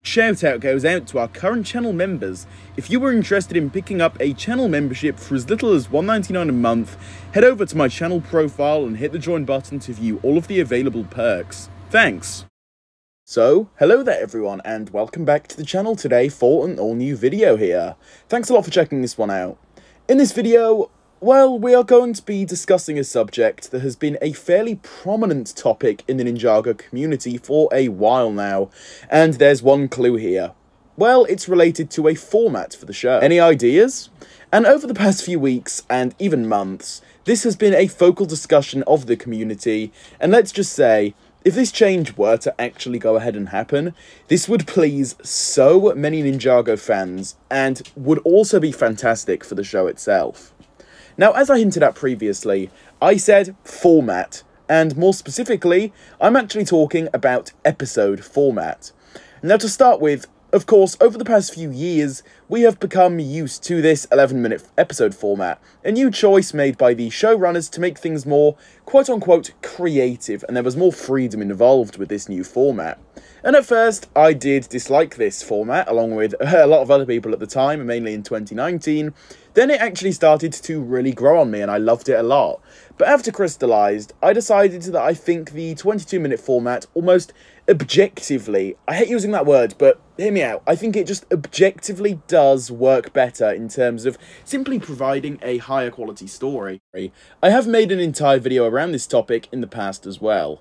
Shout out goes out to our current channel members. If you were interested in picking up a channel membership for as little as $1.99 a month, head over to my channel profile and hit the join button to view all of the available perks. Thanks! So, hello there everyone, and welcome back to the channel today for an all-new video here. Thanks a lot for checking this one out. In this video, well, we are going to be discussing a subject that has been a fairly prominent topic in the Ninjago community for a while now, and there's one clue here. Well, it's related to a format for the show. Any ideas? And over the past few weeks, and even months, this has been a focal discussion of the community, and let's just say, if this change were to actually go ahead and happen, this would please so many Ninjago fans, and would also be fantastic for the show itself. Now, as I hinted at previously, I said format, and more specifically, I'm actually talking about episode format. Now, to start with, of course, over the past few years, we have become used to this 11-minute episode format, a new choice made by the showrunners to make things more, quote-unquote, creative, and there was more freedom involved with this new format. And at first, I did dislike this format, along with a lot of other people at the time, mainly in 2019. Then it actually started to really grow on me, and I loved it a lot. But after Crystalized, I decided that I think the 22-minute format almost objectively, I hate using that word, but hear me out, I think it just objectively does work better in terms of simply providing a higher quality story. I have made an entire video around this topic in the past as well.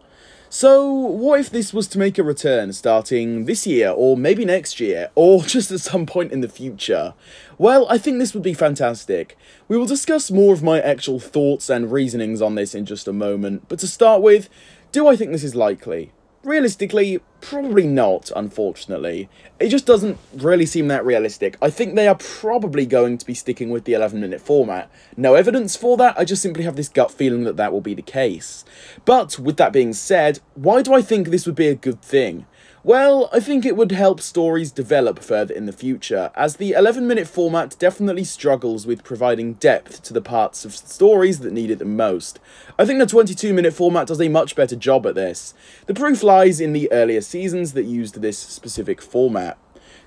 So, what if this was to make a return starting this year, or maybe next year, or just at some point in the future? Well, I think this would be fantastic. We will discuss more of my actual thoughts and reasonings on this in just a moment, but to start with, do I think this is likely? Realistically, probably not, unfortunately. It just doesn't really seem that realistic. I think they are probably going to be sticking with the 11-minute format. No evidence for that, I just simply have this gut feeling that that will be the case. But, with that being said, why do I think this would be a good thing? Well, I think it would help stories develop further in the future, as the 11-minute format definitely struggles with providing depth to the parts of stories that need it the most. I think the 22-minute format does a much better job at this. The proof lies in the earlier seasons that used this specific format.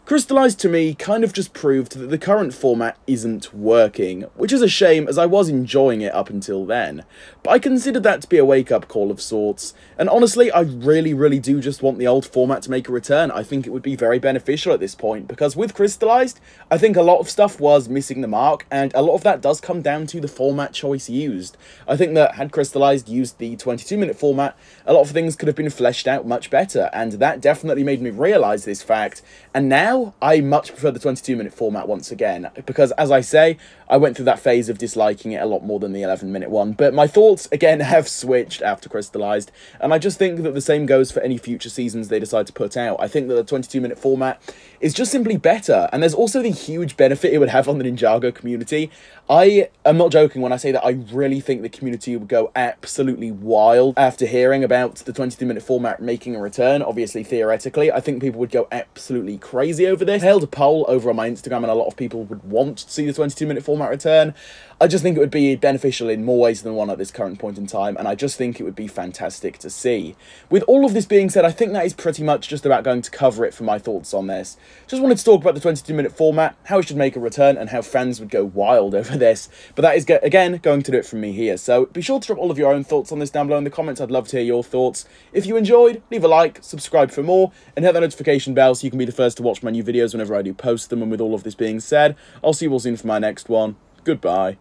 Crystalized to me kind of just proved that the current format isn't working, which is a shame as I was enjoying it up until then. But I considered that to be a wake-up call of sorts, and honestly I really do just want the old format to make a return. I think it would be very beneficial at this point, because with Crystalized, I think a lot of stuff was missing the mark, and a lot of that does come down to the format choice used. I think that had Crystalized used the 22-minute format, a lot of things could have been fleshed out much better, and that definitely made me realise this fact, and now I much prefer the 22-minute format once again, because as I say, I went through that phase of disliking it a lot more than the 11-minute one, but my thoughts again have switched after Crystalized, and I just think that the same goes for any future seasons they decide to put out. I think that the 22-minute format is just simply better, and there's also the huge benefit it would have on the Ninjago community. I am not joking when I say that I really think the community would go absolutely wild after hearing about the 22-minute format making a return. Obviously, theoretically, I think people would go absolutely crazy over this. I held a poll over on my Instagram, and a lot of people would want to see the 22-minute format return. I just think it would be beneficial in more ways than one at this current point in time, and I just think it would be fantastic to see. With all of this being said, I think that is pretty much just about going to cover it for my thoughts on this. Just wanted to talk about the 22-minute format, how it should make a return, and how fans would go wild over this. But that is, again, going to do it from me here. So be sure to drop all of your own thoughts on this down below in the comments. I'd love to hear your thoughts. If you enjoyed, leave a like, subscribe for more, and hit that notification bell so you can be the first to watch my new videos whenever I do post them. And with all of this being said, I'll see you all soon for my next one. Goodbye.